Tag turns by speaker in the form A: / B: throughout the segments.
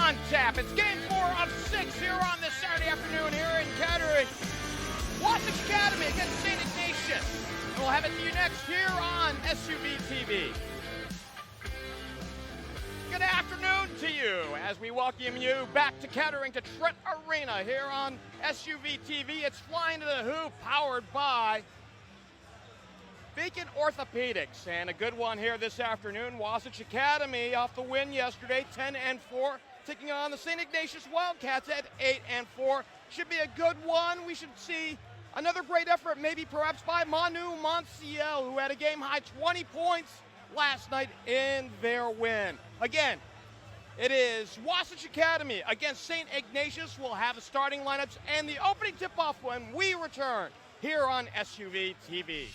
A: on tap. It's game 4 of 6 here on this Saturday afternoon here in Kettering. Wasatch Academy against St. Ignatius. And we'll have it to you next here on SUV TV. Good afternoon to you as we welcome you back to Kettering to Trent Arena here on SUV TV. It's Flying to the Hoop, powered by Beacon Orthopedics, and a good one here this afternoon. Wasatch Academy off the win yesterday, 10-4, taking on the St. Ignatius Wildcats at 8-4. Should be a good one. We should see another great effort, maybe perhaps by Manu Monsiel, who had a game-high 20 points last night in their win. Again, it is Wasatch Academy against St. Ignatius. We'll have the starting lineups and the opening tip-off when we return here on SUV TV.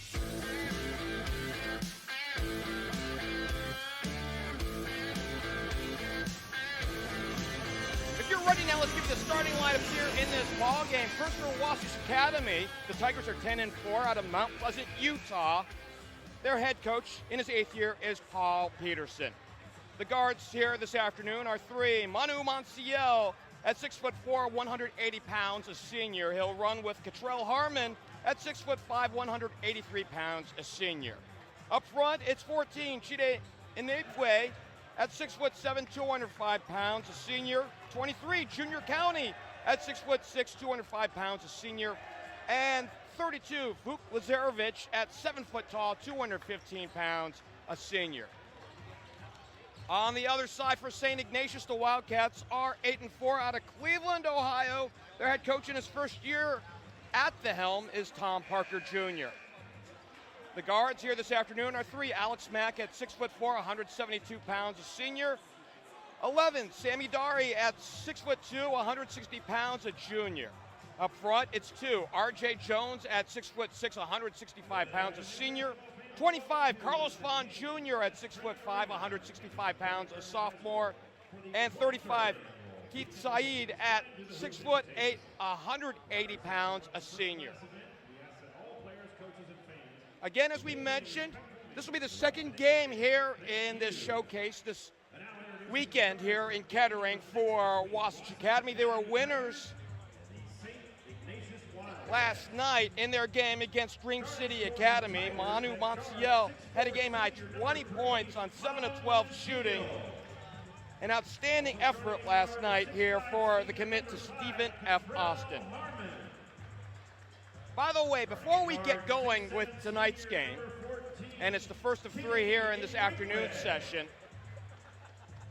A: If you're ready now, let's give you the starting lineups here in this ball game. First for Wasatch Academy, the Tigers are 10-4 out of Mount Pleasant, Utah. Their head coach in his 8th year is Paul Peterson. The guards here this afternoon are 3. Manu Monsiel at 6'4", 180 pounds, a senior. He'll run with Cottrell Harmon at 6'5", 183 pounds, a senior. Up front, it's 14. Chide Inepwe at 6'7", 205 pounds, a senior. 23, Junior County at 6'6", 205 pounds, a senior. And 32, Vuk Lazarevic at 7 foot tall, 215 pounds, a senior. On the other side for St. Ignatius, the Wildcats are 8-4 out of Cleveland, Ohio. Their head coach in his first year at the helm is Tom Parker Jr. The guards here this afternoon are 3, Alex Mack at 6'4", 172 pounds, a senior. 11, Sammy Dari at 6'2", 160 pounds, a junior. Up front, it's 2, R.J. Jones at 6'6", 165 pounds, a senior. 25, Carlos Vaughn Jr. at 6'5", 165 pounds, a sophomore. And 35, Keith Saeed at 6'8", 180 pounds, a senior. Again, as we mentioned, this will be the second game here in this showcase this weekend here in Kettering for Wasatch Academy. They were winners last night in their game against Dream City Academy. Manu Monsiel had a game-high 20 points on 7 of 12 shooting. An outstanding effort last night here for the commit to Stephen F. Austin. By the way, before we get going with tonight's game, and it's the first of 3 here in this afternoon session,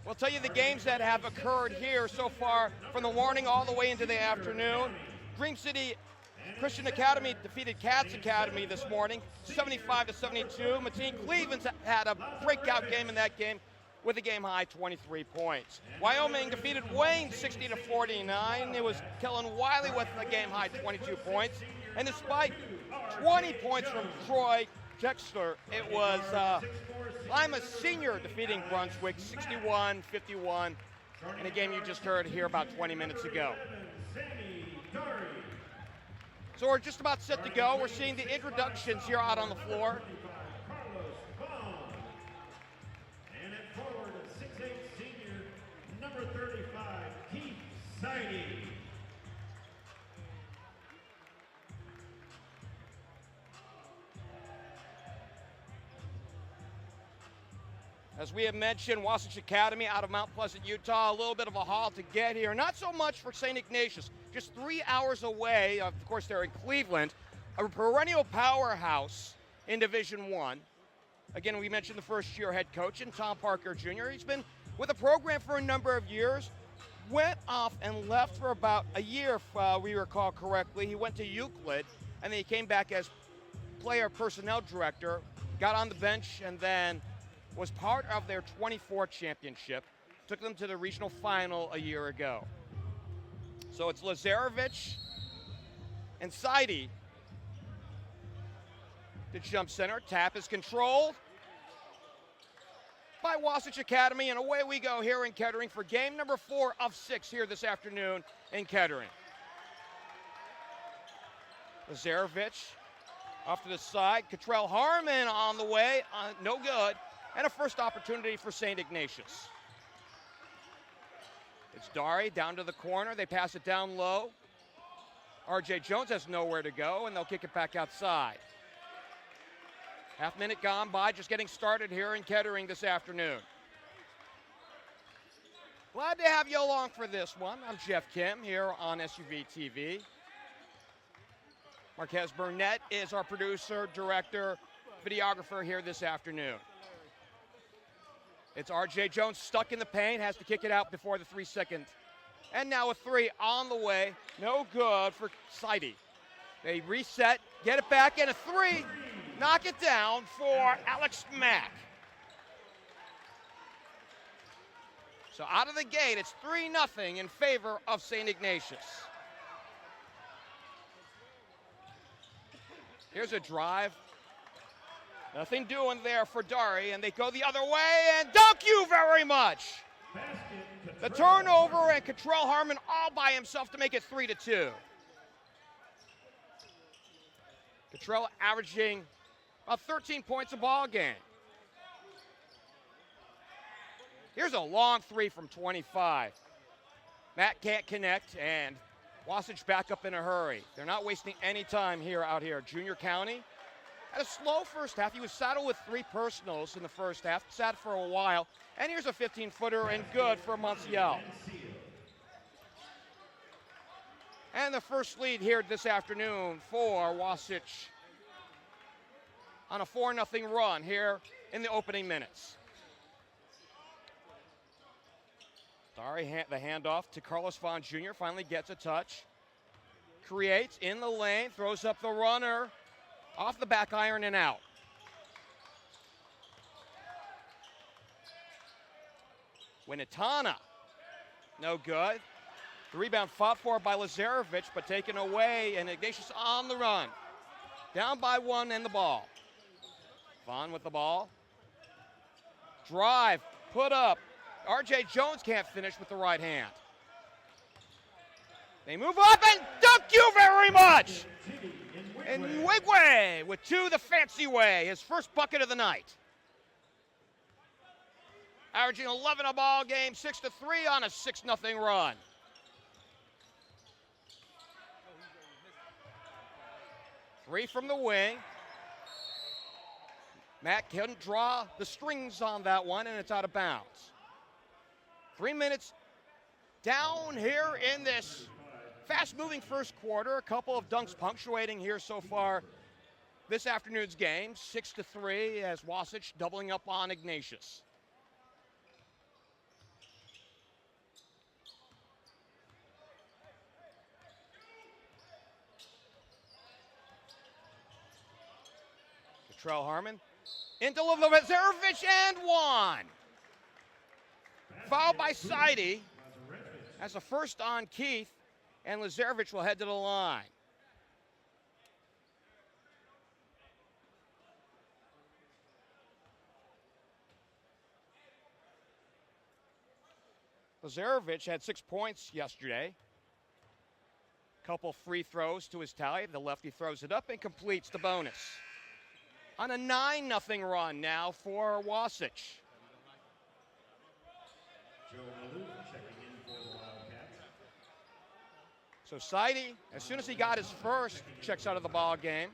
A: we'll tell you the games that have occurred here so far from the morning all the way into the afternoon. Dream City Christian Academy defeated Cats Academy this morning, 75-72. Mateen Cleveland's had a breakout game in that game with a game-high 23 points. Wyoming defeated Wayne 60-49. It was Kellen Wiley with a game-high 22 points. And despite 20 points from Troy Texter, it was Lima Senior defeating Brunswick 61-51 in a game you just heard here about 20 minutes ago. So we're just about set to go. We're seeing the introductions here out on the floor.
B: And at forward, 6'8" senior, number 35, Keith Saeed.
A: As we have mentioned, Wasatch Academy out of Mount Pleasant, Utah, a little bit of a haul to get here. Not so much for St. Ignatius, just 3 hours away. Of course, they're in Cleveland, a perennial powerhouse in Division I. Again, we mentioned the first-year head coach, and Tom Parker Jr. He's been with the program for a number of years. Went off and left for about a year, if we recall correctly. He went to Euclid, and then he came back as player personnel director, got on the bench, and then was part of their 24 championship, took them to the regional final a year ago. So it's Lazarevic and Saidi to jump center. Tap is controlled by Wasatch Academy, and away we go here in Kettering for game number 4 of 6 here this afternoon in Kettering. Lazarevic off to the side. Cottrell Harmon on the way, no good. And a first opportunity for St. Ignatius. It's Dari down to the corner. They pass it down low. R.J. Jones has nowhere to go, and they'll kick it back outside. Half minute gone by, just getting started here in Kettering this afternoon. Glad to have you along for this one. I'm Geoff Kim here on SUV TV. Marquez Burnett is our producer, director, videographer here this afternoon. It's R.J. Jones stuck in the paint, has to kick it out before the 3-second. And now a three on the way. No good for Seide. They reset, get it back, and a three. Knock it down for Alex Mack. So out of the gate, it's 3-0 in favor of St. Ignatius. Here's a drive. Nothing doing there for Dari, and they go the other way, and thank you very much. The turnover, and Cottrell Harmon all by himself to make it 3-2. Cottrell averaging about 13 points a ball game. Here's a long three from 25. Matt can't connect, and Wasatch back up in a hurry. They're not wasting any time out here. Junior County had a slow first half. He was saddled with 3 personals in the first half, sat for a while. And here's a 15-footer and good for Monsiel. And the first lead here this afternoon for Wasatch on a 4-0 run here in the opening minutes. Dari, the handoff to Carlos Vaughn Jr. finally gets a touch. Creates in the lane, throws up the runner, off the back iron and out. Winitana, no good. The rebound fought for by Lazarevic, but taken away, and Ignatius on the run. Down by 1 and the ball. Vaughn with the ball. Drive, put up. R.J. Jones can't finish with the right hand. They move up, and thank you very much! And Wigway with 2 the fancy way, his first bucket of the night. Averaging 11 a ball game, 6-3 on a 6-0 run. Three from the wing. Matt couldn't draw the strings on that one, and it's out of bounds. 3 minutes down here in this fast-moving first quarter. A couple of dunks punctuating here so far this afternoon's game. 6-3 as Wasatch doubling up on Ignatius. Cottrell Harmon into Lazarevic and 1. Foul by Seide. That's the first on Keith, and Lazarevic will head to the line. Lazarevic had 6 points yesterday. Couple free throws to his tally. The lefty throws it up and completes the bonus. On a 9-0 run now for Wasatch. So Seide, as soon as he got his first, checks out of the ball game.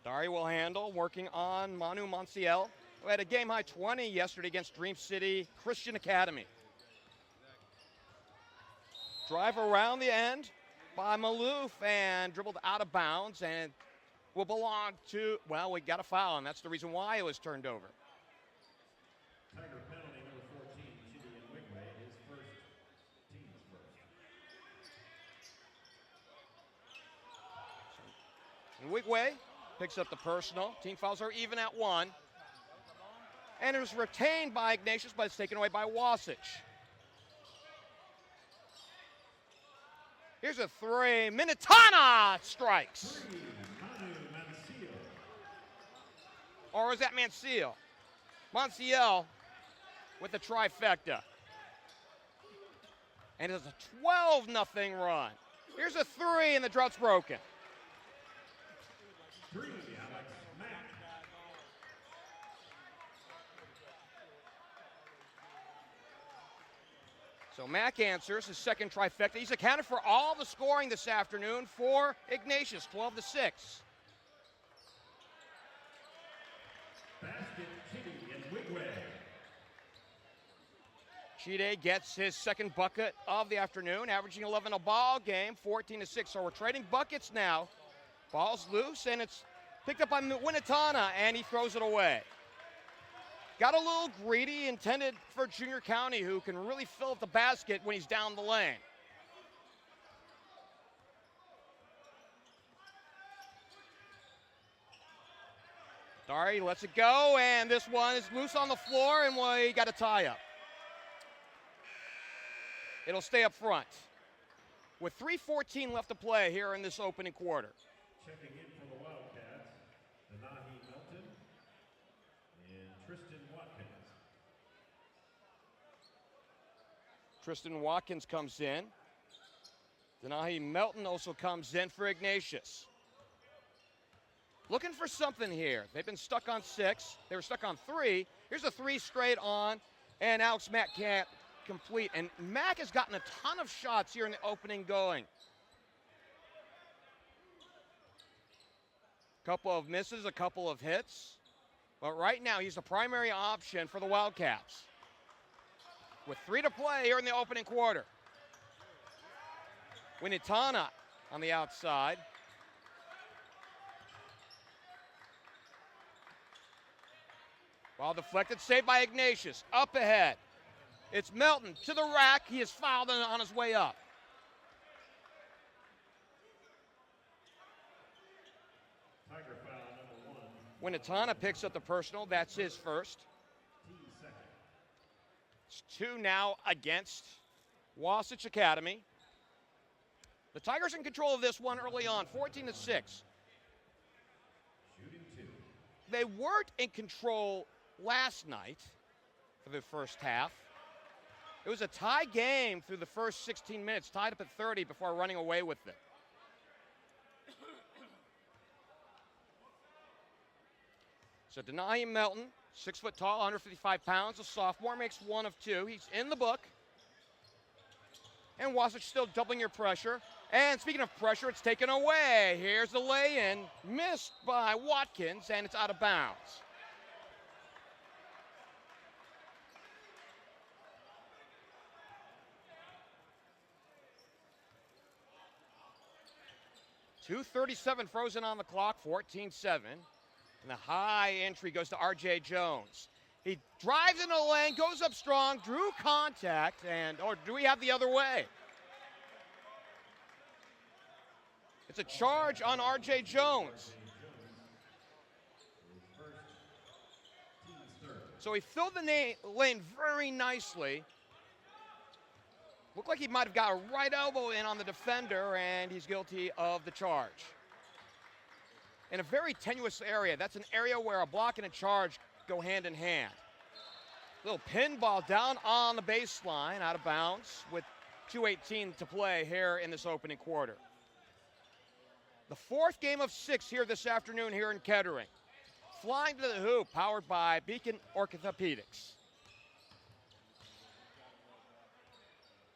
A: Dari will handle, working on Manu Monsiel, who had a game-high 20 yesterday against Dream City Christian Academy. Drive around the end by Maloof and dribbled out of bounds and will belong to, well, we got a foul, and that's the reason why it was turned over.
B: Tiger penalty number 14, Chidi and Wigway, his first, team's first.
A: And Wigway picks up the personal. Team fouls are even at 1. And it was retained by Ignatius, but it's taken away by Wasatch. Here's a 3. Minitana strikes. Or was that Monsiel? Monsiel with the trifecta. And it's a 12-0 run. Here's a three, and the drought's broken.
B: 3, Alex Mack.
A: So Mack answers his second trifecta. He's accounted for all the scoring this afternoon for Ignatius, 12-6.
B: Basket, Chidi and Wigway.
A: Chide gets his second bucket of the afternoon, averaging 11 a ball game, 14-6. So we're trading buckets now. Ball's loose, and it's picked up by Winatana, and he throws it away. Got a little greedy, intended for Junior County, who can really fill up the basket when he's down the lane. Dari lets it go, and this one is loose on the floor, and we got a tie-up. It'll stay up front. With 3:14 left to play here in this opening quarter.
B: Checking in for the Wildcats, Denahi Melton and Tristan Watkins.
A: Tristan Watkins comes in. Denahi Melton also comes in for Ignatius. Looking for something here. They've been stuck on 6. They were stuck on 3. Here's a 3 straight on, and Alex Mack can't complete. And Mack has gotten a ton of shots here in the opening going. Couple of misses, a couple of hits. But right now, he's the primary option for the Wildcats. With 3 to play here in the opening quarter. Winatana on the outside. Ball deflected, saved by Ignatius. Up ahead. It's Melton to the rack. He is fouled on his way up.
B: Tiger foul number 1.
A: Winatana picks up the personal. That's his first.
B: Team second.
A: It's 2 now against Wasatch Academy. The Tigers in control of this one early on, 14-6.
B: Shooting 2.
A: They weren't in control last night for the first half. It was a tie game through the first 16 minutes, tied up at 30 before running away with it. So Denahi Melton, 6 foot tall, 155 pounds, a sophomore, makes 1 of 2. He's in the book. And Wasatch still doubling your pressure. And speaking of pressure, it's taken away. Here's the lay-in, missed by Watkins, and it's out of bounds. .237 frozen on the clock, 14-7. And the high entry goes to R.J. Jones. He drives into the lane, goes up strong, drew contact, and, or do we have the other way? It's a charge on R.J. Jones. So he filled the lane very nicely. Looked like he might have got a right elbow in on the defender, and he's guilty of the charge. In a very tenuous area. That's an area where a block and a charge go hand in hand. Little pinball down on the baseline, out of bounds, with 2:18 to play here in this opening quarter. The 4th game of 6 here this afternoon here in Kettering. Flying to the hoop, powered by Beacon Orthopedics.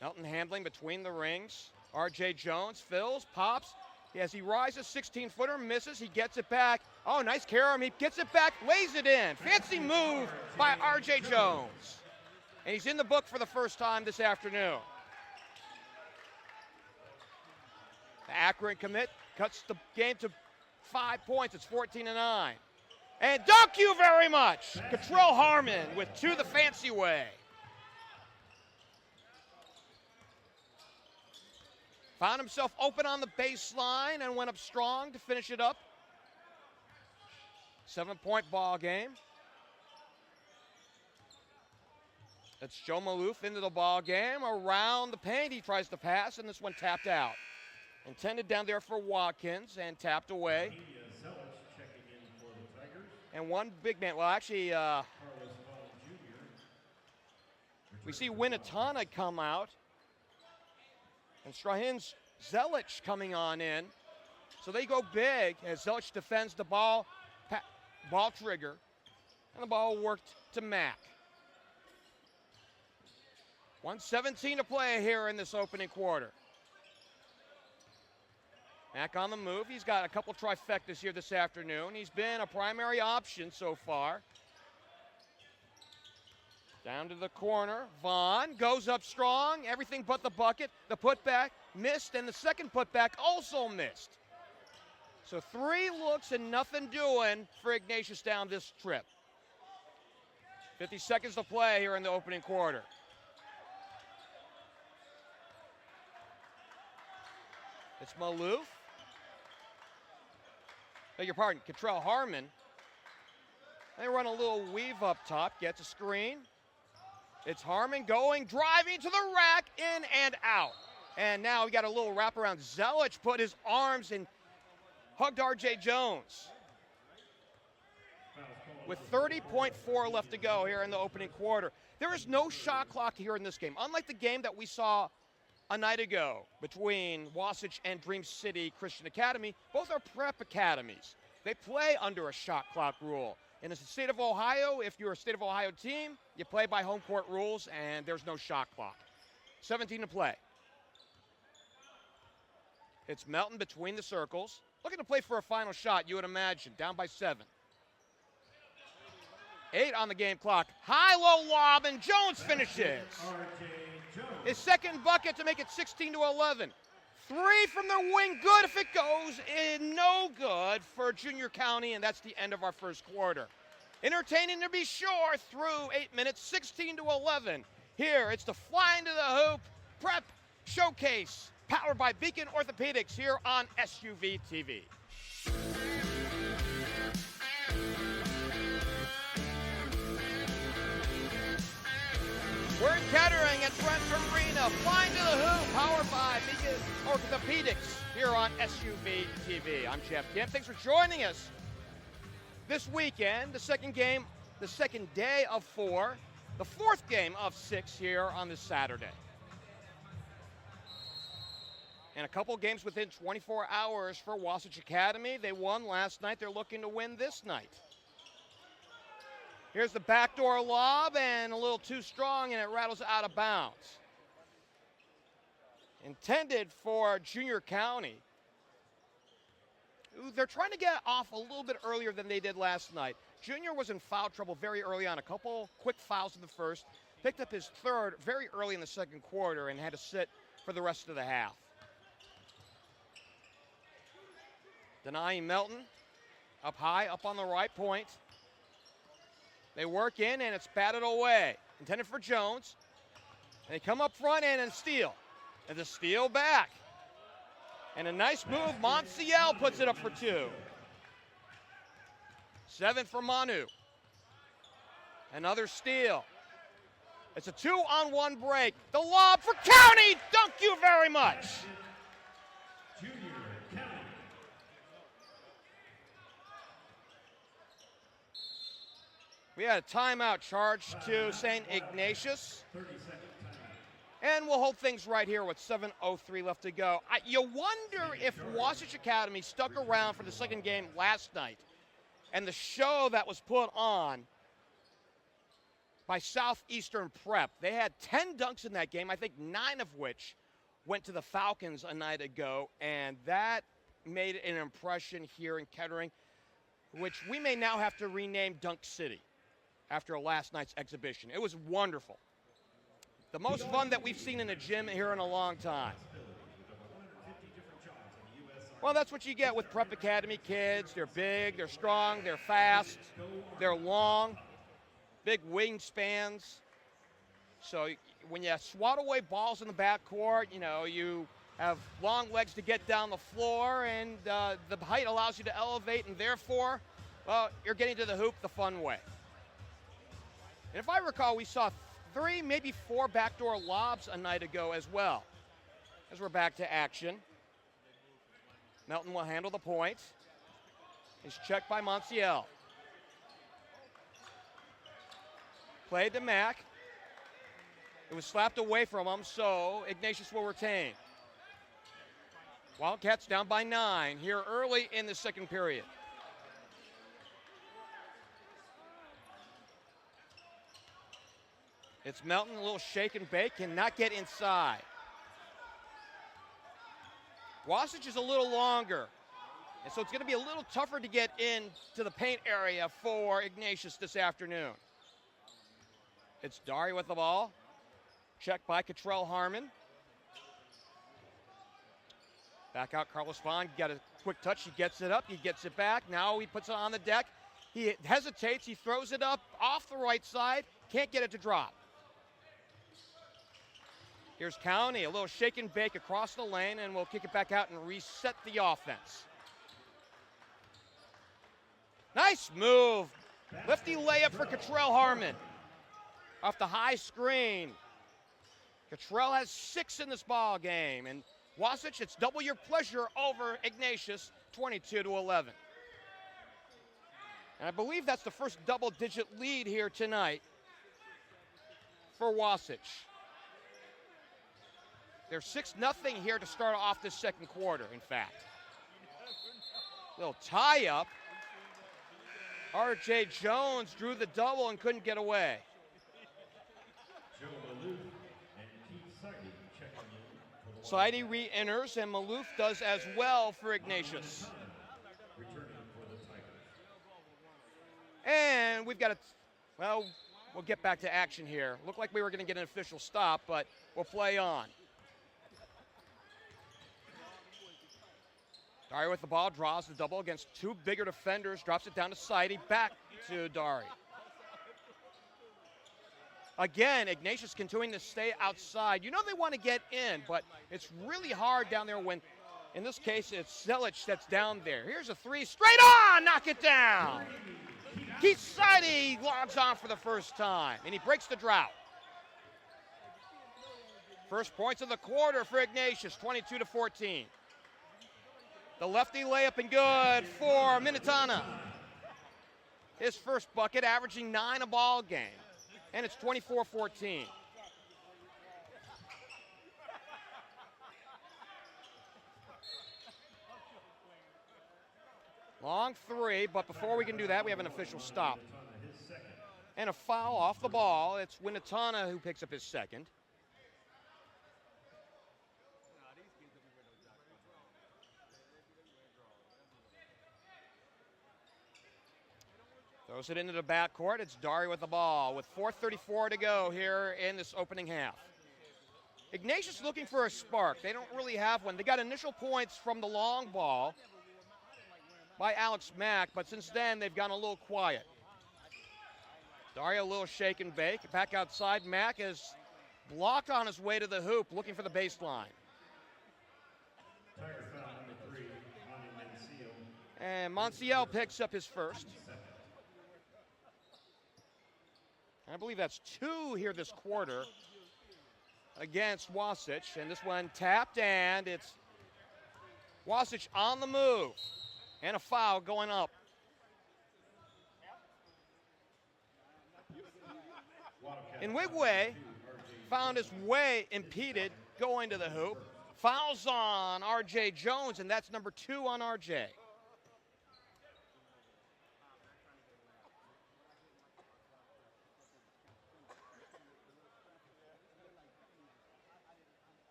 A: Melton handling between the rings. R.J. Jones fills, pops. As he rises, 16-footer, misses, he gets it back. Oh, nice carom, he gets it back, lays it in. Fancy move by R.J. Jones. And he's in the book for the first time this afternoon. The Akron commit cuts the game to 5 points. It's 14-9. And thank you very much, Cottrell Harmon with 2 the fancy way. Found himself open on the baseline and went up strong to finish it up. 7-point ball game. That's Joe Maloof into the ball game. Around the paint, he tries to pass, and this one tapped out. Intended down there for Watkins and tapped away.
B: Checking in for the Tigers.
A: And one big man, well actually, we see Winatana come out. And Strahin's Zelich coming on in. So they go big as Zelich defends the ball, ball trigger, and the ball worked to Mack. 1:17 to play here in this opening quarter. Mack on the move. He's got a couple trifectas here this afternoon. He's been a primary option so far. Down to the corner. Vaughn goes up strong. Everything but the bucket. The putback missed, and the second putback also missed. So 3 looks and nothing doing for Ignatius down this trip. 50 seconds to play here in the opening quarter. It's Maloof. Beg your pardon, Cottrell Harmon. They run a little weave up top, gets a screen. It's Harmon going, driving to the rack, in and out. And now we got a little wraparound. Zelich put his arms and hugged R.J. Jones. With 30.4 left to go here in the opening quarter. There is no shot clock here in this game. Unlike the game that we saw a night ago between Wasatch and Dream City Christian Academy, both are prep academies. They play under a shot clock rule. In the state of Ohio, if you're a state of Ohio team, you play by home court rules and there's no shot clock. 17 to play. It's Melton between the circles. Looking to play for a final shot, you would imagine. Down by 7. 8 on the game clock. High-low lob, and Jones finishes. His second bucket to make it 16-11. 3 from the wing, good if it goes, and no good for Junior County, and that's the end of our first quarter. Entertaining to be sure through 8 minutes, 16-11. Here, it's the flying to the hoop prep showcase, powered by Beacon Orthopedics here on SUV TV. We're in Kettering at Brent Arena, flying to the hoop, powered by Beacon Orthopedics here on SUV TV. I'm Geoff Kim. Thanks for joining us. This weekend, the second day of 4, the 4th game of 6 here on this Saturday. And a couple games within 24 hours for Wasatch Academy. They won last night. They're looking to win this night. Here's the backdoor lob, and a little too strong, and it rattles out of bounds. Intended for Junior County. They're trying to get off a little bit earlier than they did last night. Junior was in foul trouble very early on. A couple quick fouls in the first. Picked up his 3rd very early in the second quarter and had to sit for the rest of the half. Denying Melton. Up high, up on the right point. They work in, and it's batted away. Intended for Jones. And they come up front and steal. And the steal back. And a nice move. Monsiel puts it up for 2. 7 for Manu. Another steal. It's a 2-on-1 break. The lob for County. Thank you very much. We had a timeout charged to St. Ignatius. And we'll hold things right here with 7:03 left to go. You wonder if Wasatch Academy stuck around for the second game last night and the show that was put on by Southeastern Prep. They had 10 dunks in that game, I think 9 of which went to the Falcons a night ago, and that made an impression here in Kettering, which we may now have to rename Dunk City after last night's exhibition. It was wonderful. The most fun that we've seen in a gym here in a long time. Well, that's what you get with Prep Academy kids. They're big, they're strong, they're fast, they're long, big wingspans. So when you swat away balls in the backcourt, you have long legs to get down the floor, and the height allows you to elevate, and therefore, well, you're getting to the hoop the fun way. And if I recall, we saw 3, maybe 4 backdoor lobs a night ago as well. As we're back to action. Melton will handle the point. He's checked by Monsiel. Played to Mack. It was slapped away from him, so Ignatius will retain. Wildcats down by 9 here early in the second period. It's Melton, a little shake and bake, cannot get inside. Wasatch is a little longer, and so it's going to be a little tougher to get into the paint area for Ignatius this afternoon. It's Dari with the ball. Checked by Cottrell Harmon. Back out Carlos Vaughn, got a quick touch, he gets it up, he gets it back, now he puts it on the deck. He hesitates, he throws it up off the right side, can't get it to drop. Here's County, a little shake and bake across the lane, and we'll kick it back out and reset the offense. Nice move. Lefty layup for Cottrell Harmon. Off the high screen. Cottrell has 6 in this ball game, and Wasatch, it's double your pleasure over Ignatius, 22-11. And I believe that's the first double-digit lead here tonight for Wasatch. They're 6-0 here to start off this second quarter, in fact. Little tie-up. R.J. Jones drew the double and couldn't get away. Sidey re-enters, and Maloof does as well for Ignatius. And we've got well, we'll get back to action here. Looked like we were going to get an official stop, but we'll play on. Dari with the ball, draws the double against 2 bigger defenders, drops it down to Sidey, back to Dari. Again, Ignatius continuing to stay outside. You know they want to get in, but it's really hard down there when, in this case, it's Zelich that's down there. Here's a 3, straight on, knock it down. Keith Sidey logs on for the first time, and he breaks the drought. First points of the quarter for Ignatius, 22-14. The lefty layup and good for Minitana. His first bucket, averaging 9 a ball game. And it's 24-14. Long 3, but before we can do that, we have an official stop. And a foul off the ball. It's Winatana who picks up his second. Throws it into the backcourt. It's Dari with the ball with 4:34 to go here in this opening half. Ignatius looking for a spark. They don't really have one. They got initial points from the long ball by Alex Mack, but since then they've gone a little quiet. Dari a little shake and bake. Back outside, Mack is blocked on his way to the hoop, looking for the baseline. And Monsiel picks up his first. I believe that's 2 here this quarter against Wasatch. And this one tapped, and it's Wasatch on the move. And a foul going up. Nwigwe found his way impeded going to the hoop. Fouls on R.J. Jones, and that's number 2 on R.J.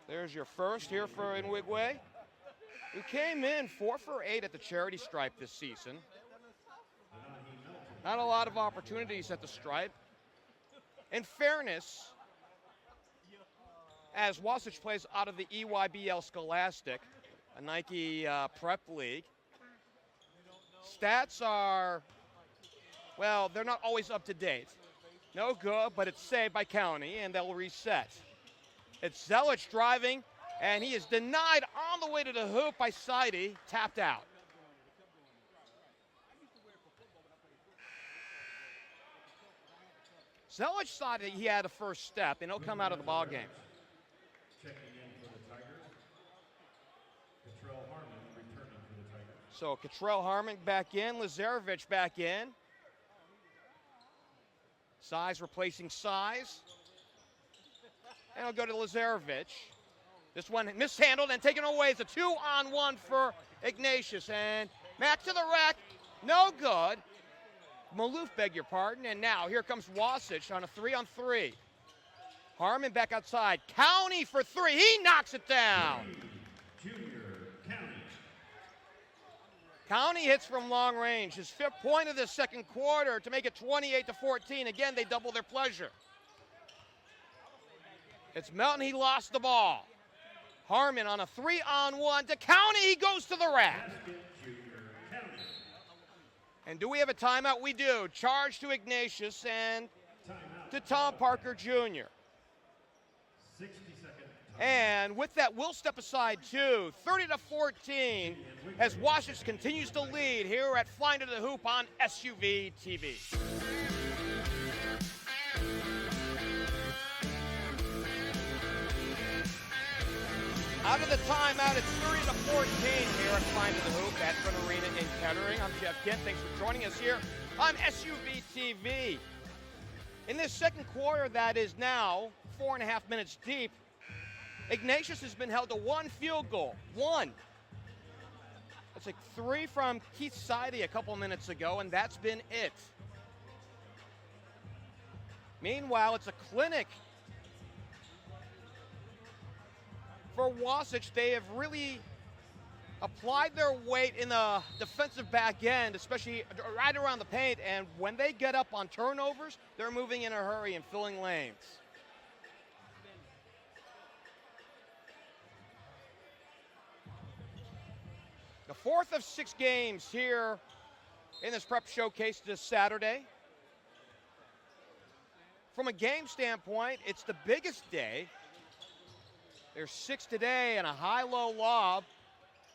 A: There's your first here for Nwigwe, who came in 4 for 8 at the charity stripe this season. Not a lot of opportunities at the stripe. In fairness, as Wasatch plays out of the EYBL Scholastic, a Nike prep league, stats are, well, they're not always up to date. No good, but it's saved by County, and they'll reset. It's Zelich driving, and he is denied on the way to the hoop by Sidey, tapped out. Zelich thought that he had a first step, and he'll come out of the ball game.
B: Checking in for the Tigers. Cottrell Harmon returning for the Tigers.
A: So Cottrell Harmon back in, Lazarevich back in. Size replacing size. And I'll go to Lazarevich. This one mishandled and taken away. It's a 2-on-1 for Ignatius. And Mack to the rack. No good. Maloof, beg your pardon. And now here comes Wasatch on a 3-on-3. Harmon back outside. County for 3. He knocks it down. County hits from long range. His 5th point of the second quarter to make it 28-14. Again, they double their pleasure. It's Melton. He lost the ball. Harmon on a 3-on-1 to County. He goes to the rack. And do we have a timeout? We do. Charge to Ignatius and to Tom Parker Jr.
B: 60 seconds.
A: And with that, we'll step aside too. 30-14 as Wasatch continues to lead here at Flying to the Hoop on SUV TV. Out of the timeout, it's 30-14 here at Flying to the Hoop at Front Arena in Kettering. I'm Geoff Kim. Thanks for joining us here on SUV TV. In this second quarter that is now 4.5 minutes deep, Ignatius has been held to 1 field goal. 1. That's like 3 from Keith Seide a couple minutes ago, and that's been it. Meanwhile, it's a clinic for Wasatch. They have really applied their weight in the defensive back end, especially right around the paint, and when they get up on turnovers, they're moving in a hurry and filling lanes. The 4th of 6 games here in this prep showcase this Saturday. From a game standpoint, it's the biggest day. There's 6 today and a high-low lob.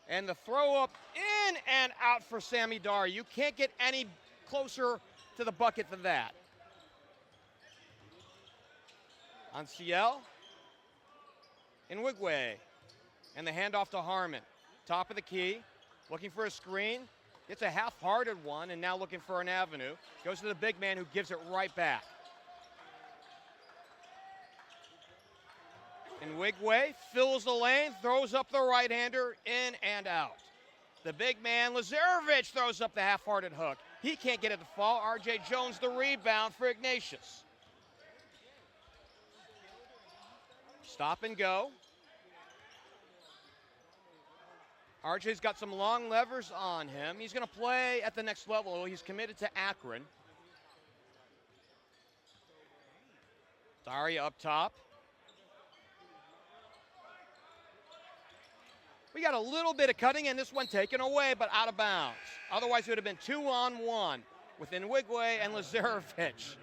A: And the throw up in and out for Sammy Dar. You can't get any closer to the bucket than that. On CL. Nwigwe. And the handoff to Harmon. Top of the key. Looking for a screen. Gets a half-hearted one and now looking for an avenue. Goes to the big man who gives it right back. Nwigwe fills the lane, throws up the right-hander, in and out. The big man, Lazarevic, throws up the half-hearted hook. He can't get it to fall. R.J. Jones the rebound for Ignatius. Stop and go. RJ's got some long levers on him. He's going to play at the next level. He's committed to Akron. Daria up top. We got a little bit of cutting, and this one taken away, but out of bounds. Otherwise, it would have been 2-on-1 with Nwigwe and Lazarevic.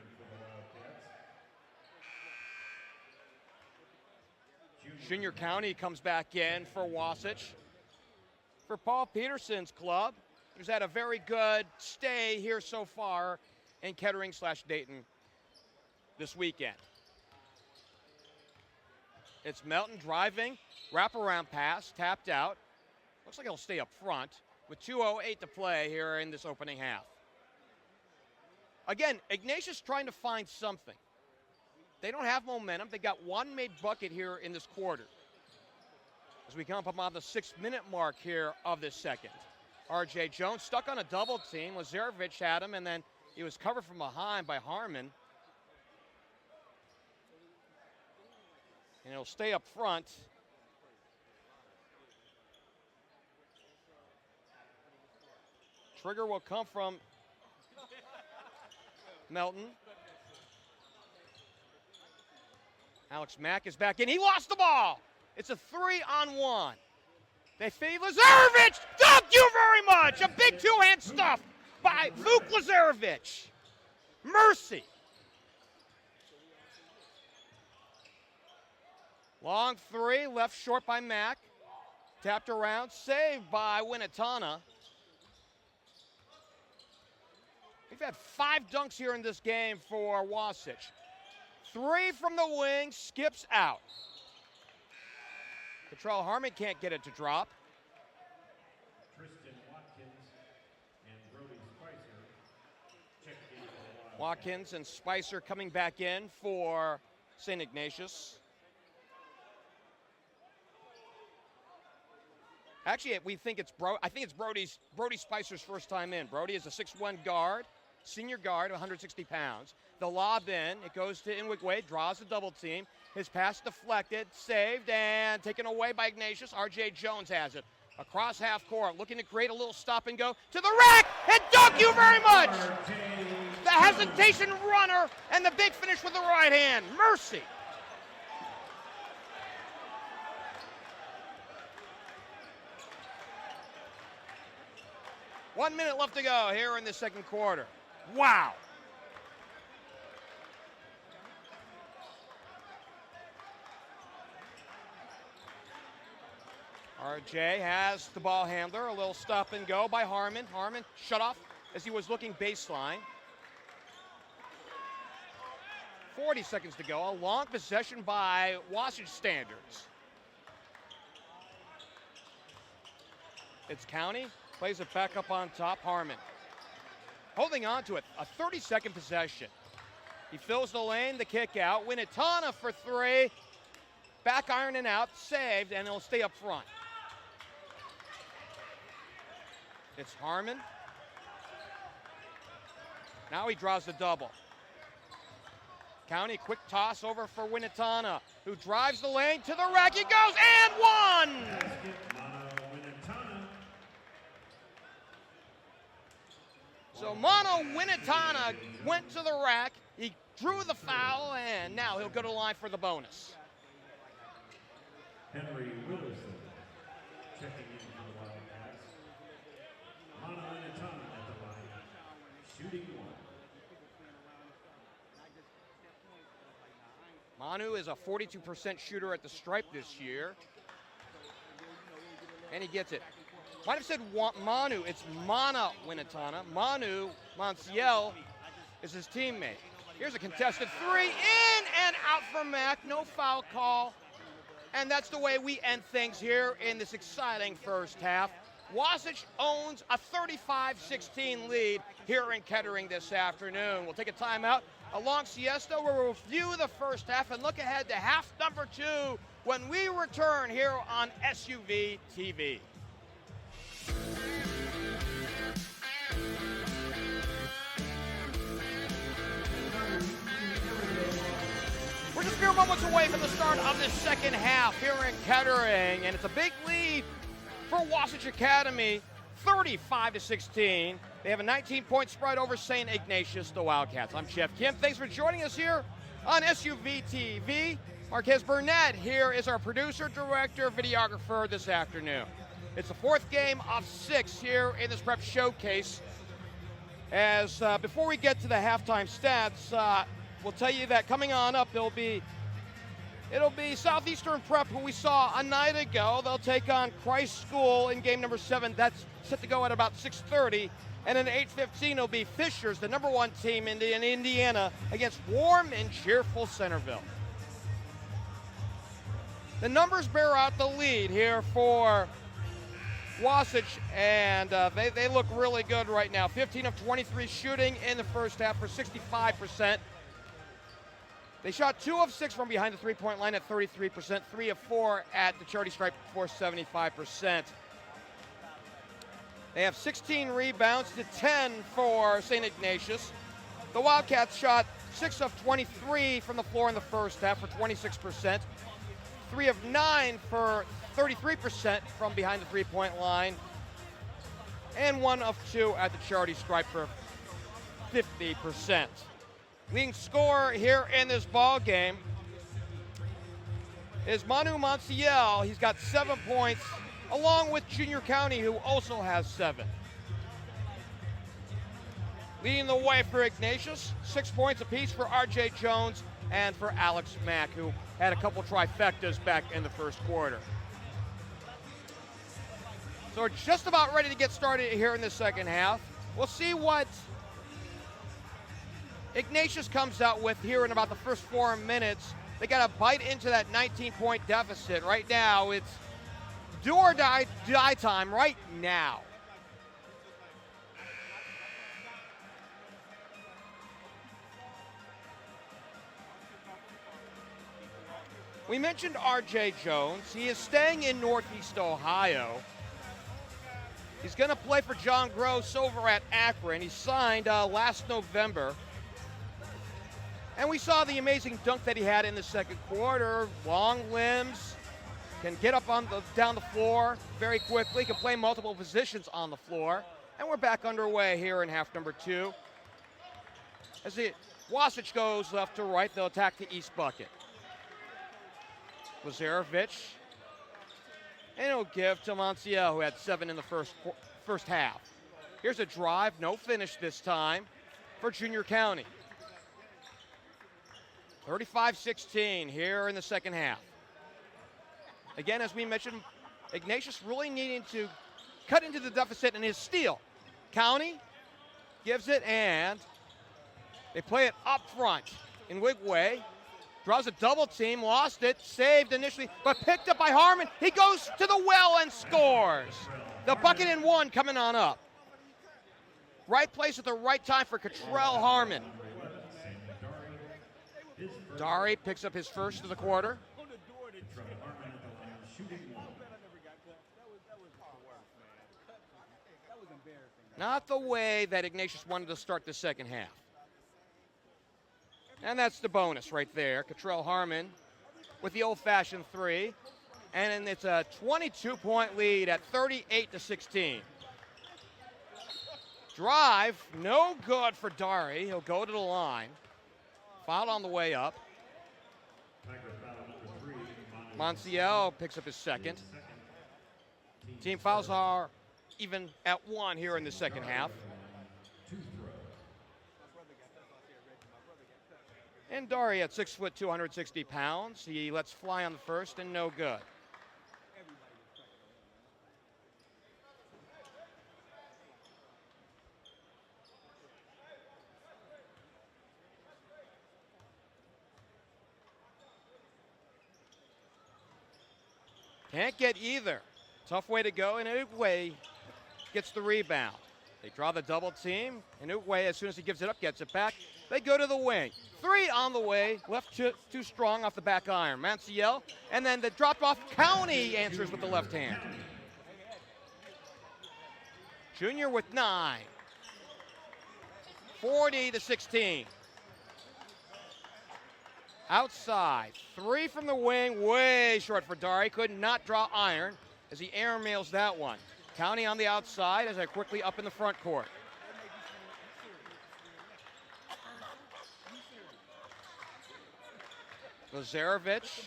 A: Junior County comes back in for Wasatch. For Paul Peterson's club, who's had a very good stay here so far in Kettering/Dayton this weekend. It's Melton driving, wraparound pass, tapped out. Looks like he'll stay up front with 2:08 to play here in this opening half. Again, Ignatius trying to find something. They don't have momentum. They got 1 made bucket here in this quarter. As we come up on the 6-minute mark here of this second. R.J. Jones stuck on a double team. Lazarevic had him, and then he was covered from behind by Harmon. And he'll stay up front. Trigger will come from Melton. Alex Mack is back in. He lost the ball. It's a 3-on-1. They feed Lazarevic. Thank you very much. A big two-hand stuff by Luke Lazarevic. Mercy. Long 3, left short by Mack. Tapped around, saved by Winatana. We've had 5 dunks here in this game for Wasatch. 3 from the wing, skips out. Patrell Harmon can't get it to drop.
B: Tristan Watkins and Brody Spicer check in for the Wildcats.
A: Watkins and Spicer coming back in for St. Ignatius. Actually, we think it's I think it's Brody Spicer's first time in. Brody is a 6'1 guard, senior guard, 160 pounds. The lob in, it goes to Inwigwe, draws a double team. His pass deflected, saved, and taken away by Ignatius. R.J. Jones has it. Across half court, looking to create a little stop and go to the rack, and thank you very much! The hesitation runner, and the big finish with the right hand. Mercy! One minute left to go here in the second quarter. Wow! RJ has the ball handler, a little stop and go by Harmon. Harmon shut off as he was looking baseline. 40 seconds to go, a long possession by Wasatch standards. It's County, plays it back up on top, Harmon. Holding on to it, a 30-second possession. He fills the lane, the kick out, Winnetana for three. Back iron and out, saved, and he'll stay up front. It's Harmon. Now he draws the double. County, quick toss over for Winnetana, who drives the lane to the rack. He goes and one! So Mono Winnetana went to the rack. He drew the foul, and now he'll go to the line for the bonus.
B: Henry Willerson checking in for the Wildcats. Mono Winnetana at the line, shooting one.
A: Manu is a 42% shooter at the stripe this year. And he gets it. Might have said Manu, it's Mana Winnetana. Manu Monsiel is his teammate. Here's a contested three, in and out for Mack, no foul call. And that's the way we end things here in this exciting first half. Wasatch owns a 35-16 lead here in Kettering this afternoon. We'll take a timeout, a long siesta where we'll review the first half and look ahead to half number 2 when we return here on SUV TV. We're just a few moments away from the start of the second half here in Kettering, and it's a big lead for Wasatch Academy, 35-16. They have a 19-point spread over St. Ignatius, the Wildcats. I'm Geoff Kim. Thanks for joining us here on SUV TV. Marquez Burnett here is our producer, director, videographer this afternoon. It's the fourth game of 6 here in this prep showcase. As before we get to the halftime stats, we'll tell you that coming on up, it'll be Southeastern Prep, who we saw a night ago. They'll take on Christ School in game number 7. That's set to go at about 6:30. And then at 8:15, it'll be Fishers, the number 1 team in Indiana, against warm and cheerful Centerville. The numbers bear out the lead here for Wasatch, and they look really good right now. 15 of 23 shooting in the first half for 65%. They shot 2 of 6 from behind the three-point line at 33%, 3 of 4 at the charity stripe for 75%. They have 16 rebounds to 10 for St. Ignatius. The Wildcats shot 6 of 23 from the floor in the first half for 26%, 3 of 9 for 33% from behind the three-point line, and 1 of 2 at the charity stripe for 50%. Leading scorer here in this ball game is Manu Monsiel. He's got 7 points, along with Junior County, who also has 7. Leading the way for Ignatius, 6 points apiece for R.J. Jones and for Alex Mack, who had a couple trifectas back in the first quarter. So we're just about ready to get started here in the second half. We'll see what Ignatius comes out with here in about the first 4 minutes. They got to bite into that 19-point deficit. Right now, it's do or die time right now. We mentioned R.J. Jones. He is staying in Northeast Ohio. He's going to play for John Gross over at Akron. He signed last November. And we saw the amazing dunk that he had in the second quarter. Long limbs, can get up down the floor very quickly, can play multiple positions on the floor. And we're back underway here in half number 2. As the Wasatch goes left to right, they'll attack the east bucket. Lazarevic. And it'll give to Monsiel, who had 7 in the first half. Here's a drive, no finish this time for Junior County. 35-16 here in the second half. Again, as we mentioned, Ignatius really needing to cut into the deficit in his steal. County gives it, and they play it up front. In Wigway draws a double team, lost it, saved initially, but picked up by Harmon. He goes to the well and scores. The bucket and one coming on up. Right place at the right time for Cottrell Harmon. Dari picks up his first of the quarter. Not the way that Ignatius wanted to start the second half. And that's the bonus right there. Cottrell Harmon with the old-fashioned 3. And it's a 22-point lead at 38-16. Drive, no good for Dari. He'll go to the line. Foul on the way up. Monsiel picks up his second. Team fouls are even at 1 here in the second half. And Dari at 6 foot, 260 pounds. He lets fly on the first and no good. Can't get either. Tough way to go, and Uguay gets the rebound. They draw the double team, and Uguay, as soon as he gives it up, gets it back. They go to the wing. 3 on the way, left too strong off the back iron. Manciel, and then the drop-off, County answers with the left hand. Junior with 9. 40-16. Outside, 3 from the wing, way short for Dari. Could not draw iron as he airmails that one. County on the outside as I quickly up in the front court. Lazarevic.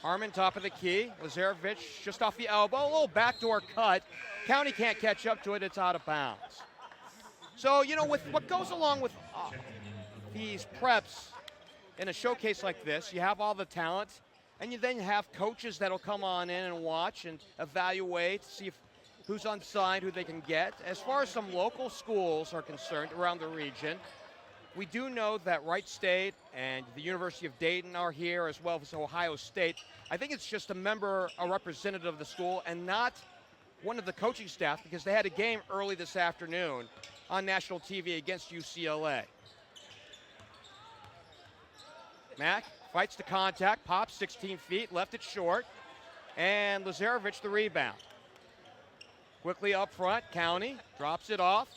A: Harmon top of the key. Lazarevic just off the elbow. A little backdoor cut. County can't catch up to it. It's out of bounds. So, you know, with what goes along with these preps in a showcase like this, you have all the talent, and you then have coaches that'll come on in and watch and evaluate, see who's unsigned, who they can get. As far as some local schools are concerned around the region, we do know that Wright State and the University of Dayton are here, as well as Ohio State. I think it's just a representative of the school, and not one of the coaching staff, because they had a game early this afternoon on national TV against UCLA. Mack fights the contact, pops 16 feet, left it short, and Lazarevic the rebound. Quickly up front, County drops it off,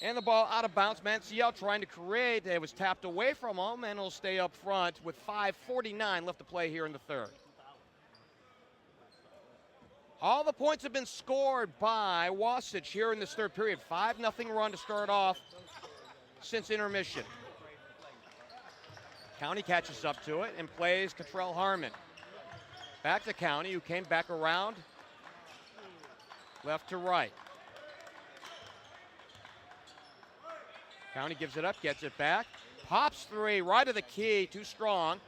A: and the ball out of bounds. Manciel trying to create, it was tapped away from him, and it'll stay up front with 5:49 left to play here in the third. All the points have been scored by Wasatch here in this third period. 5-0 run to start off since intermission. County catches up to it and plays Cottrell Harmon. Back to County, who came back around left to right. County gives it up, gets it back. Pops 3, right of the key, too strong.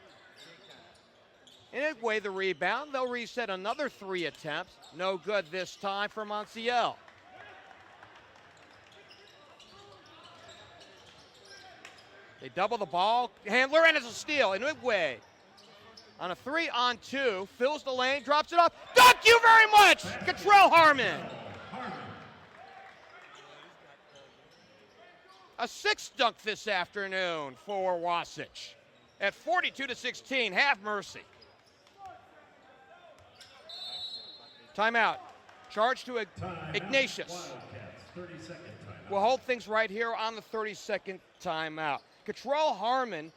A: Anyway, the rebound. They'll reset another 3 attempts. No good this time for Monsiel. They double the ball handler, and it's a steal. Inouye on a 3-on-2, fills the lane, drops it off. Thank you very much, Cottrell Harmon. A 6th dunk this afternoon for Wasatch. At 42-16, have mercy. Timeout. Charge to
B: Time
A: Ignatius.
B: Wildcats, 30-second timeout.
A: We'll hold things right here on the 30-second timeout. Control Harmon,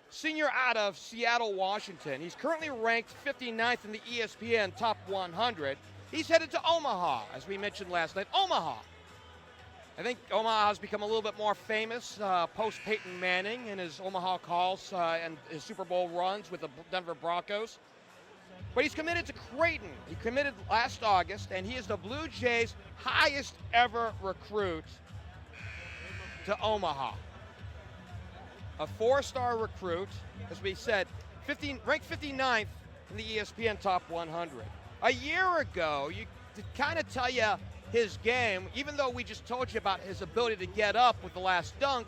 A: senior out of Seattle, Washington. He's currently ranked 59th in the ESPN Top 100. He's headed to Omaha, as we mentioned last night. Omaha. I think Omaha has become a little bit more famous post Peyton Manning and his Omaha calls and his Super Bowl runs with the Denver Broncos. But he's committed to Creighton. He committed last August, and he is the Blue Jays' highest ever recruit to Omaha. A four-star recruit, as we said, ranked 59th in the ESPN Top 100. A year ago, to kind of tell you his game, even though we just told you about his ability to get up with the last dunk,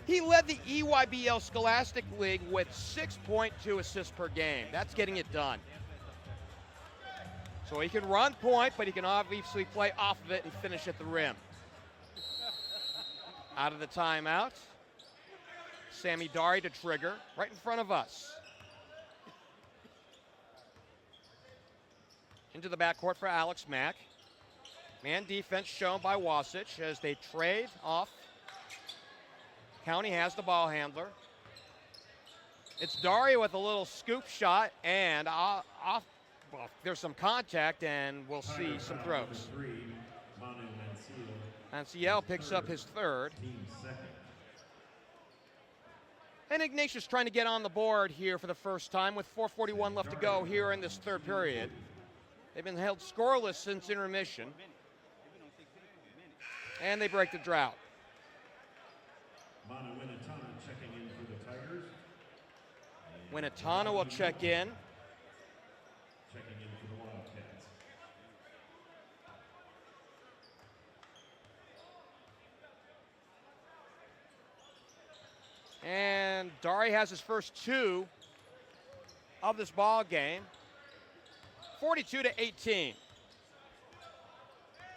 A: he led the EYBL Scholastic League with 6.2 assists per game. That's getting it done. So he can run point, but he can obviously play off of it and finish at the rim. Out of the timeout. Sammy Dari to trigger, right in front of us. Into the backcourt for Alex Mack. Man defense shown by Wasatch as they trade off. County has the ball handler. It's Dari with a little scoop shot, and there's some contact, and we'll see some throws. Manciel picks up his third. And Ignatius trying to get on the board here for the first time with 4:41 left to go here in this third period. They've been held scoreless since intermission. And they break the drought.
B: Winatana checking in for the Tigers.
A: Winatana will check in.
B: Checking in for the Wildcats.
A: And Dari has his first two of this ball game. 42-18.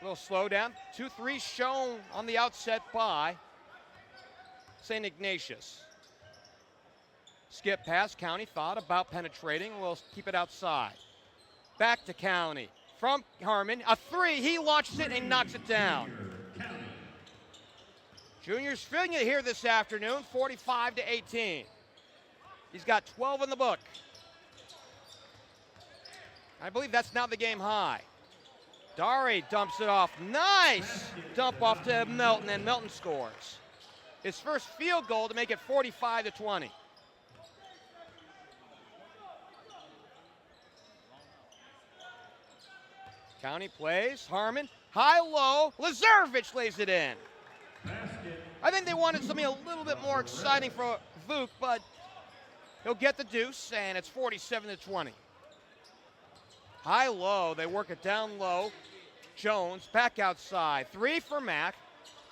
A: A little slowdown. 2-3 shown on the outset by St. Ignatius. Skip pass. County thought about penetrating. We'll keep it outside. Back to County. From Harmon. A three. He launches it and knocks it down. Junior's feeling it here this afternoon. 45-18. He's got 12 in the book. I believe that's now the game high. Dari dumps it off. Nice dump off to Melton, and Melton scores. His first field goal to make it 45-20. County plays. Harmon. High-low. Lazarevich lays it in. I think they wanted something a little bit more exciting for Vuk, but he'll get the deuce, and it's 47-20. High-low, they work it down low. Jones back outside. Three for Mack.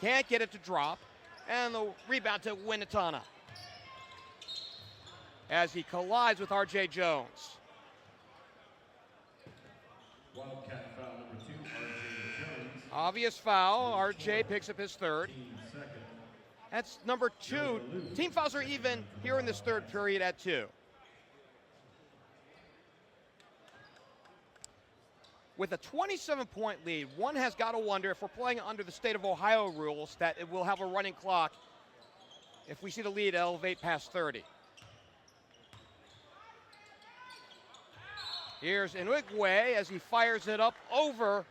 A: Can't get it to drop. And the rebound to Winatana as he collides with R.J. Jones.
B: Wildcat foul number 2, R.J. Jones.
A: Obvious foul. R.J. picks up his third. That's number 2. Team fouls are even here in this third period at 2. With a 27-point lead, one has got to wonder if we're playing under the state of Ohio rules that it will have a running clock if we see the lead elevate past 30. Here's Inouye as he fires it up over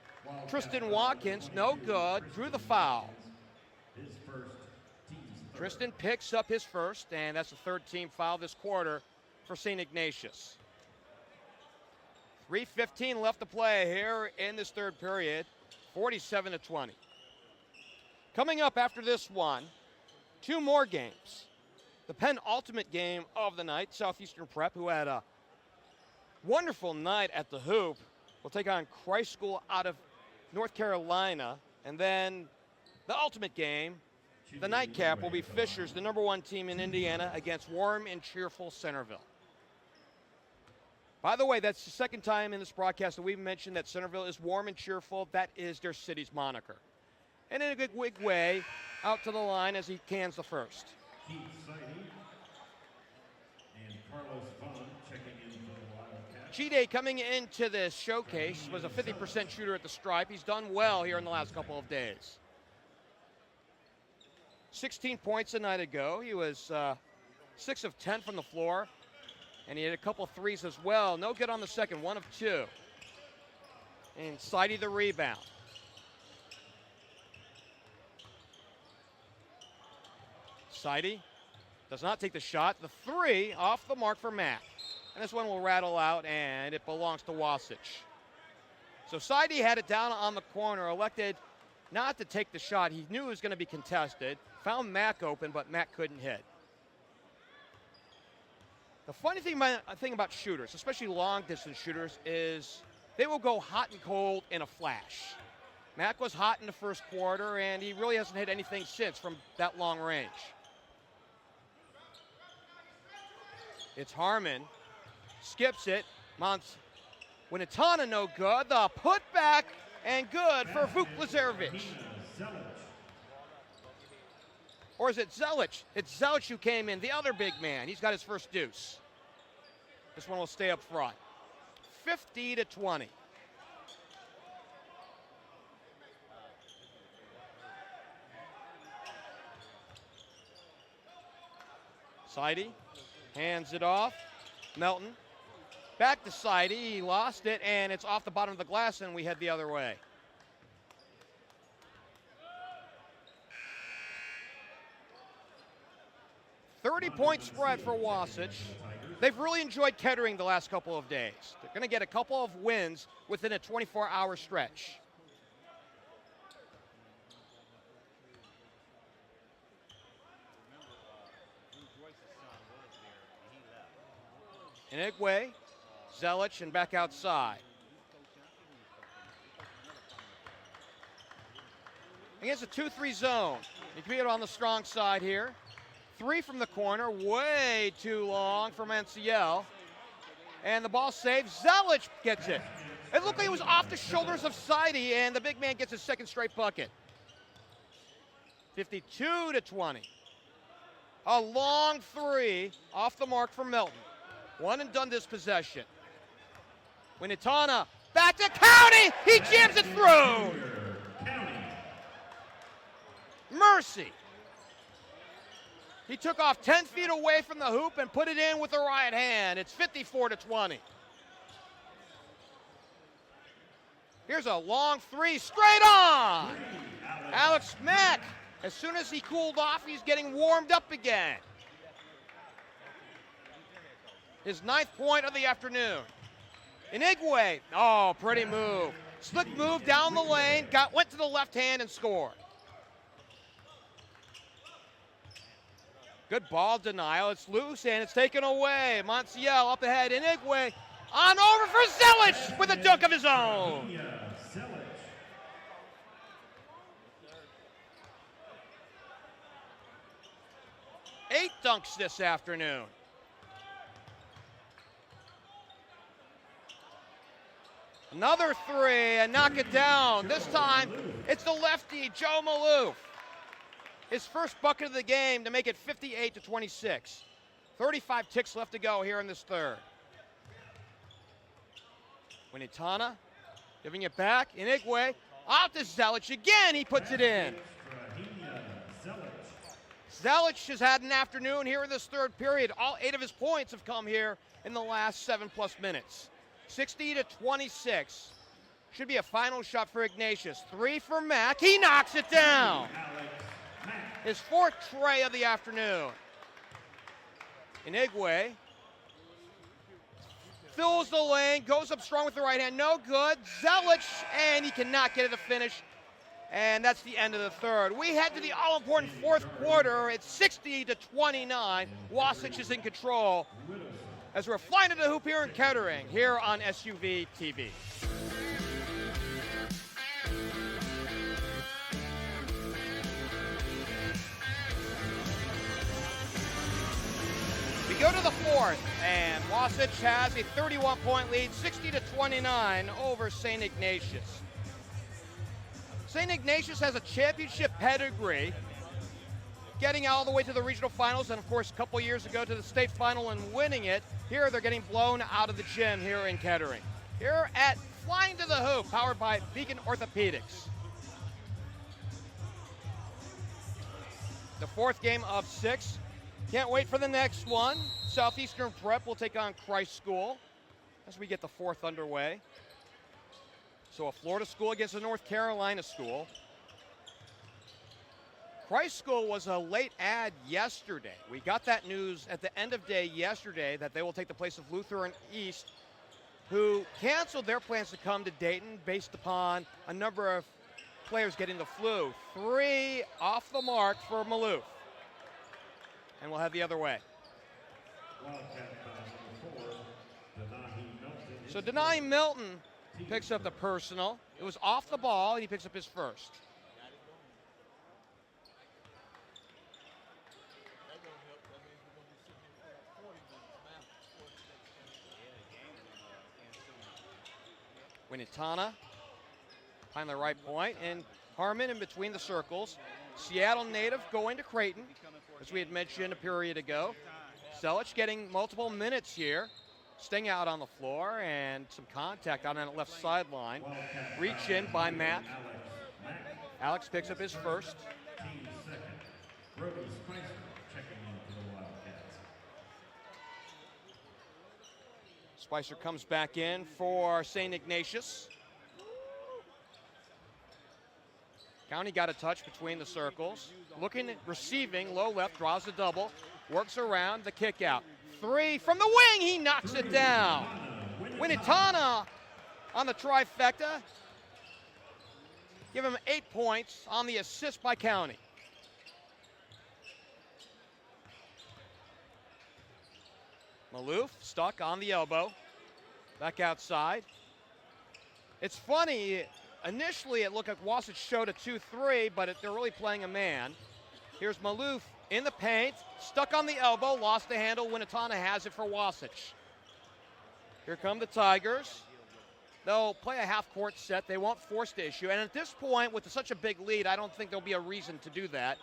A: Tristan Watkins. No good. Drew the foul. Tristan picks up his first, and that's the third team foul this quarter for St. Ignatius. 3:15 left to play here in this third period, 47-20. Coming up after this one, 2 more games. The penultimate game of the night, Southeastern Prep, who had a wonderful night at the hoop, will take on Christ School out of North Carolina. And then the ultimate game, the nightcap, will be Fishers, the number 1 team in Indiana, against warm and cheerful Centerville. By the way, that's the second time in this broadcast that we've mentioned that Centerville is warm and cheerful. That is their city's moniker. And in a good way, out to the line as he cans the first.
B: Keith Sidey and Carlos Vaughn checking in for the Wildcats.
A: G-Day coming into this showcase was a 50% shooter at the stripe. He's done well here in the last couple of days. 16 points a night ago. He was 6 of 10 from the floor, and he had a couple threes as well. No good on the second, 1 of 2. And Sidey the rebound. Sidey does not take the shot. The 3 off the mark for Mack. And this one will rattle out, and it belongs to Wasatch. So Sidey had it down on the corner, elected not to take the shot. He knew it was going to be contested. Found Mack open, but Mack couldn't hit. The funny thing about shooters, especially long-distance shooters, is they will go hot and cold in a flash. Mack was hot in the first quarter, and he really hasn't hit anything since from that long range. It's Harmon. Skips it. Winatana no good. The putback and good for Vuk Lazarevic. Or is it Zelich? It's Zelich who came in, the other big man. He's got his first deuce. This one will stay up front. 50-20. Sidey hands it off. Melton. Back to Sidey. He lost it, and it's off the bottom of the glass, and we head the other way. .30-point spread for Wasatch. They've really enjoyed Kettering the last couple of days. They're going to get a couple of wins within a 24-hour stretch. Inigwe, Zelich, and back outside. Against a 2-3 zone. You can be on the strong side here. 3 from the corner, way too long for Manciel. And the ball saved. Zelich gets it. It looked like it was off the shoulders of Sidey, and the big man gets his second straight bucket. 52-20. A long 3 off the mark for Melton. One and done this possession. Winatana back to County. He jams it through. Mercy. He took off 10 feet away from the hoop and put it in with the right hand. It's 54-20. Here's a long 3 straight on. Alex Mack, as soon as he cooled off, he's getting warmed up again. His 9th point of the afternoon. Inigwe, oh, pretty move. Slick move down the lane, went to the left hand and scored. Good ball denial, it's loose and it's taken away. Manciel up ahead, Inigwe on over for Zelich with a dunk of his own. 8 dunks this afternoon. Another 3 and knock it down. This time it's the lefty, Joe Maloof. His first bucket of the game to make it 58-26. 35 ticks left to go here in this third. Winatana giving it back. Inigwe out to Zelich again. He puts it in. Zelich has had an afternoon here in this third period. All 8 of his points have come here in the last 7+ minutes. 60-26. Should be a final shot for Ignatius. 3 for Mack. He knocks it down. His 4th tray of the afternoon. Inigwe fills the lane, goes up strong with the right hand. No good. Zelich, and he cannot get it to finish. And that's the end of the third. We head to the all-important 4th quarter. It's 60-29. Wasatch is in control as we're flying to the hoop here in Kettering, here on SUV TV. We go to the 4th, and Wasatch has a 31-point lead, 60-29 over St. Ignatius. St. Ignatius has a championship pedigree. getting all the way to the regional finals, and of course a couple years ago to the state final and winning it. Here they're getting blown out of the gym here in Kettering. Here at Flying to the Hoop, powered by Beacon Orthopedics. The fourth game of 6. Can't wait for the next one. Southeastern Prep will take on Christ School as we get the fourth underway. So a Florida school against a North Carolina school. Christ School was a late ad yesterday. We got that news at the end of day yesterday that they will take the place of Lutheran East, who canceled their plans to come to Dayton based upon a number of players getting the flu. 3 off the mark for Maloof. And we'll have the other way. So Denai Milton picks up the personal. It was off the ball, and he picks up his first. Winitana, behind the right point, and Harmon in between the circles. Seattle native going to Creighton, as we had mentioned a period ago. Zelich getting multiple minutes here, staying out on the floor, and some contact on that left sideline. Reach in by Mack. Alex picks up his first. Spicer comes back in for St. Ignatius. County got a touch between the circles. Looking at receiving, low left, draws the double, works around the kick out. 3 from the wing, he knocks it down. Winitana on the trifecta. Give him 8 points on the assist by County. Maloof stuck on the elbow, back outside. It's funny, initially it looked like Wasatch showed a 2-3, but they're really playing a man. Here's Maloof in the paint, stuck on the elbow, lost the handle. Winitana has it for Wasatch. Here come the Tigers. They'll play a half-court set. They won't force the issue. And at this point, with such a big lead, I don't think there'll be a reason to do that.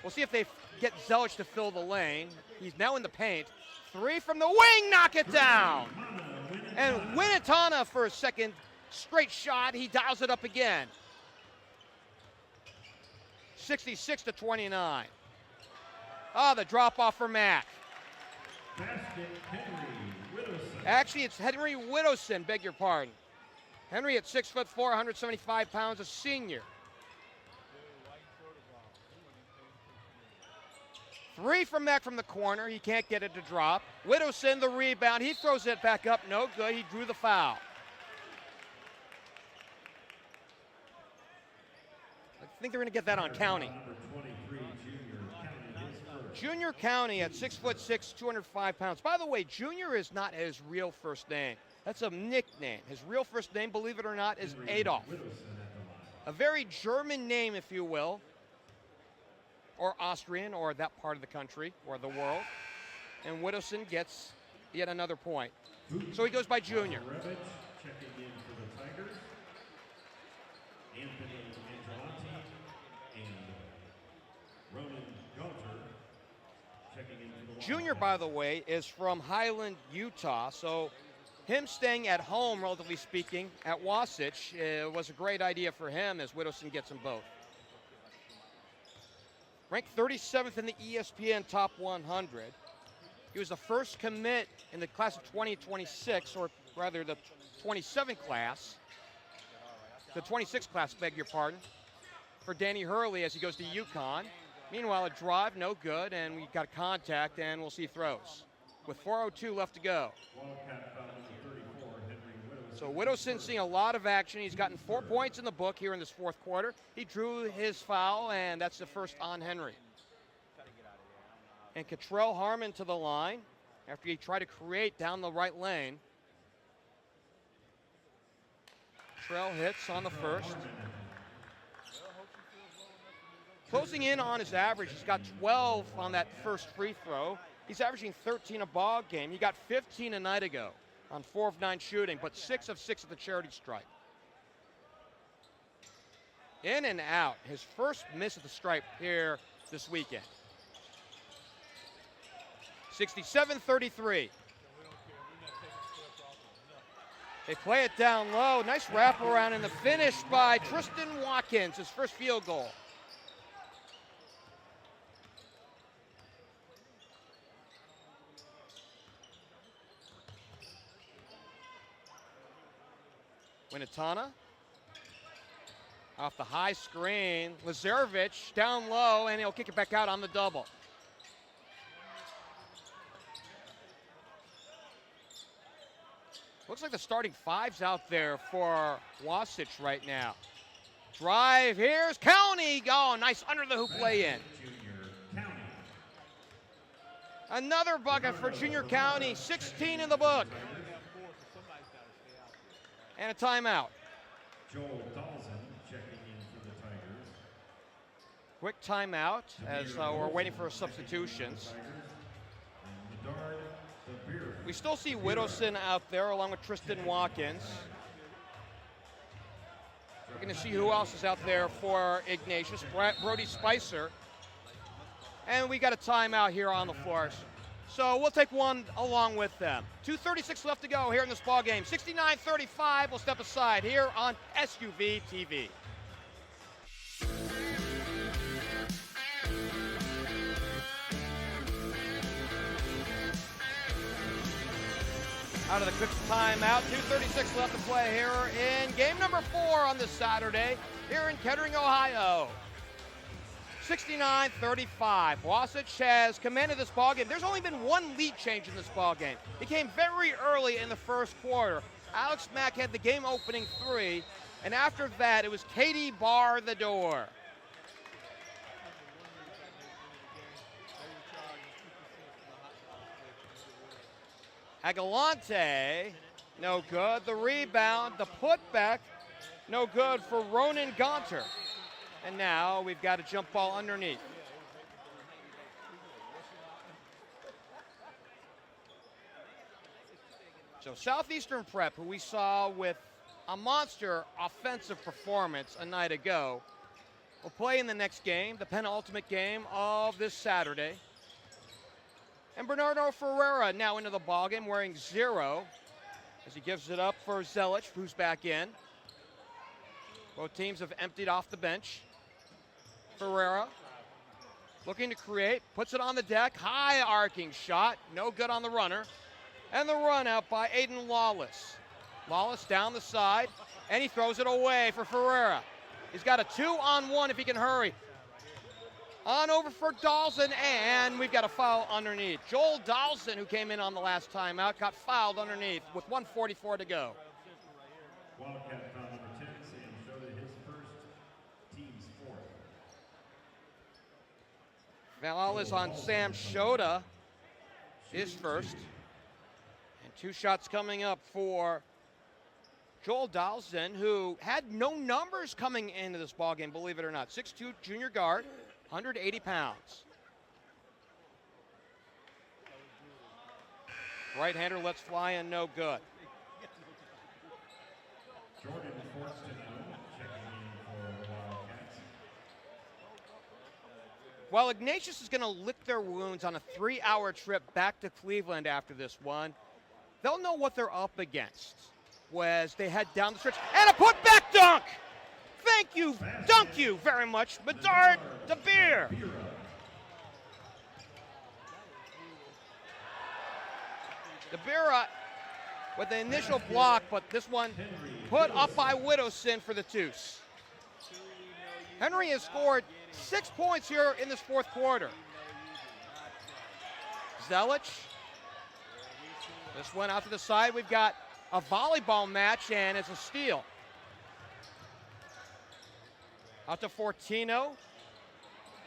A: We'll see if they get Zelich to fill the lane. He's now in the paint. 3 from the wing, knock it down. And Winitana for a second straight shot. He dials it up again. 66-29. The drop off for Mack. Actually, it's Henry Widowson, beg your pardon. Henry at 6'4", 175 pounds, a senior. 3 from Mack from the corner. He can't get it to drop. Widowson, the rebound. He throws it back up. No good. He drew the foul. I think they're going to get that on County. Junior County at 6'6", 205 pounds. By the way, Junior is not his real first name. That's a nickname. His real first name, believe it or not, is Adolf. A very German name, if you will, or Austrian, or that part of the country, or the world. And Widowson gets yet another point. So he goes by Junior. Junior, by the way, is from Highland, Utah, so him staying at home, relatively speaking, at Wasatch was a great idea for him as Widowson gets them both. Ranked 37th in the ESPN Top 100. He was the first commit in the class of 2026, or rather the 27 class, the 26 class, beg your pardon, for Danny Hurley as he goes to UConn. Meanwhile, a drive, no good, and we got contact, and we'll see throws with 4:02 left to go. So Widowson seeing a lot of action. He's gotten 4 points in the book here in this fourth quarter. He drew his foul, and that's the first on Henry. And Cottrell Harmon to the line after he tried to create down the right lane. Cottrell hits on the first. Closing in on his average, he's got 12 on that first free throw. He's averaging 13 a ball game. He got 15 a night ago on 4 of 9 shooting, but 6 of 6 at the charity stripe. In and out. His first miss at the stripe here this weekend. 67-33. They play it down low. Nice wraparound and the finish by Tristan Watkins, his first field goal. Winatana off the high screen. Lazarevic down low, and he'll kick it back out on the double. Looks like the starting five's out there for Wasatch right now. Drive, here's County. Oh, nice under the hoop lay in. Another bucket for Junior County, 16 in the book. And a timeout.
B: Joel Dawson checking in for the Tigers.
A: Quick timeout as we're waiting for substitutions. We still see Whittleson out there along with Tristan Watkins. We're going to see who else is out there for Ignatius. Brody Spicer. And we got a timeout here on the floors. So we'll take one along with them. 2:36 left to go here in this ball game. 69-35. We'll step aside here on SUV TV. Out of the quick timeout. 2:36 left to play here in game number 4 on this Saturday here in Kettering, Ohio. 69-35. Wasatch has commanded this ballgame. There's only been one lead change in this ballgame. It came very early in the first quarter. Alex Mack had the game-opening 3, and after that, it was Katie bar the door. Agalante, no good. The rebound, the putback, no good for Ronan Gonter. And now we've got a jump ball underneath. So Southeastern Prep, who we saw with a monster offensive performance a night ago, will play in the next game, the penultimate game of this Saturday. And Bernardo Ferreira now into the ballgame wearing 0 as he gives it up for Zelich, who's back in. Both teams have emptied off the bench. Ferreira looking to create, puts it on the deck, high arcing shot, no good on the runner. And the run out by Aiden Lawless. Lawless down the side, and he throws it away for Ferreira. He's got a 2-on-1 if he can hurry. On over for Dawson, and we've got a foul underneath. Joel Dawson, who came in on the last timeout, got fouled underneath with 1:44 to go.
B: Wildcat foul number 10, Sam Shota, his first, team's 4th.
A: Foul is on Sam Shota, his first. And 2 shots coming up for Joel Dawson, who had no numbers coming into this ballgame, believe it or not. 6'2" junior guard, 180 pounds. Right-hander lets fly in, no good.
B: Jordan Forston checking in for the Wildcats.
A: While Ignatius is going to lick their wounds on a 3-hour trip back to Cleveland after this one, they'll know what they're up against as they head down the stretch. And a putback dunk! Thank you, dunk you very much, Bedard DeBeer. DeBeer with the initial block, but this one put up by Whittleson for the Teuce. Henry has scored 6 points here in this 4th quarter. Zelich. This one out to the side. We've got a volleyball match, and it's a steal. Out to Fortino.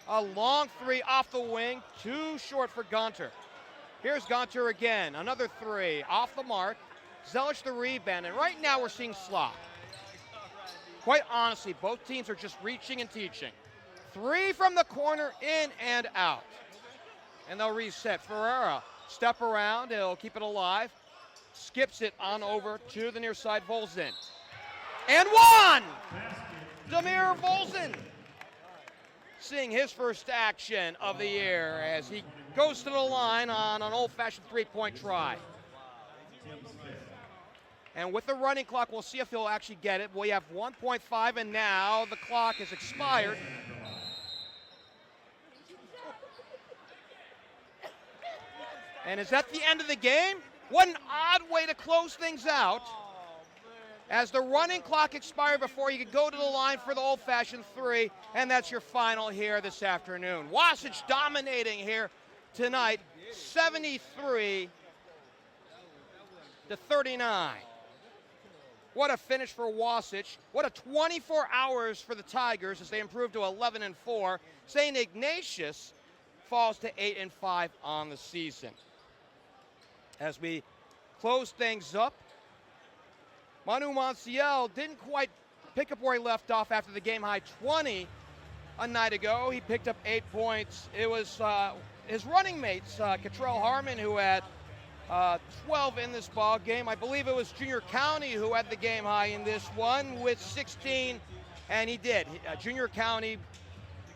A: A long 3 off the wing. Too short for Gonter. Here's Gonter again. Another 3 off the mark. Zelich the rebound. And right now we're seeing slop. Quite honestly, both teams are just reaching and teaching. 3 from the corner, in and out. And they'll reset. Ferreira, step around. He'll keep it alive. Skips it on over to the near side. Volzin. And one! Demir Volzin. seeing his first action of the year as he goes to the line on an old-fashioned three-point try. And with the running clock, we'll see if he'll actually get it. We have 1.5, and now the clock is expired. And is that the end of the game? What an odd way to close things out. As the running clock expired before you could go to the line for the old-fashioned three, and that's your final here this afternoon. Wasatch dominating here tonight, 73-39. What a finish for Wasatch. What a 24 hours for the Tigers as they improve to 11-4. St. Ignatius falls to 8-5 on the season. As we close things up, Manu Monsiel didn't quite pick up where he left off after the game-high 20 a night ago. He picked up 8 points. It was his running mates, Cottrell Harmon, who had 12 in this ball game. I believe it was Junior County who had the game high in this one with 16, and he did. Junior County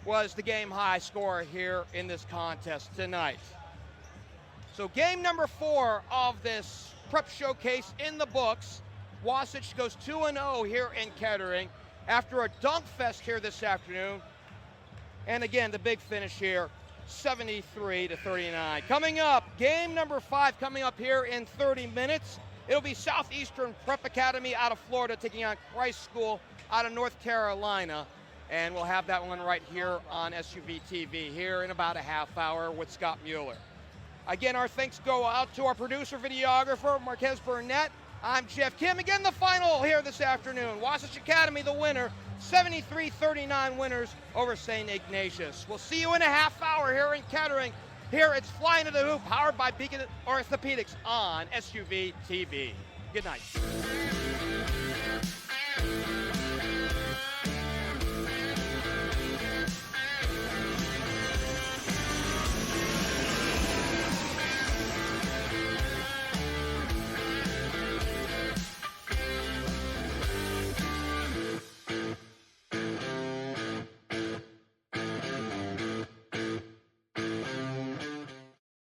A: was the game high scorer here in this contest tonight. So game number 4 of this prep showcase in the books. Wasatch goes 2-0 here in Kettering after a dunk fest here this afternoon. And again, the big finish here, 73-39. Coming up, game number 5 coming up here in 30 minutes. It'll be Southeastern Prep Academy out of Florida taking on Christ School out of North Carolina. And we'll have that one right here on SUV TV here in about a half hour with Scott Mueller. Again, our thanks go out to our producer, videographer, Marquez Burnett. I'm Geoff Kim. Again, the final here this afternoon. Wasatch Academy, the winner, 73-39 winners over St. Ignatius. We'll see you in a half hour here in Kettering. Here it's Flying to the Hoop, powered by Beacon Orthopedics on SUV TV. Good night.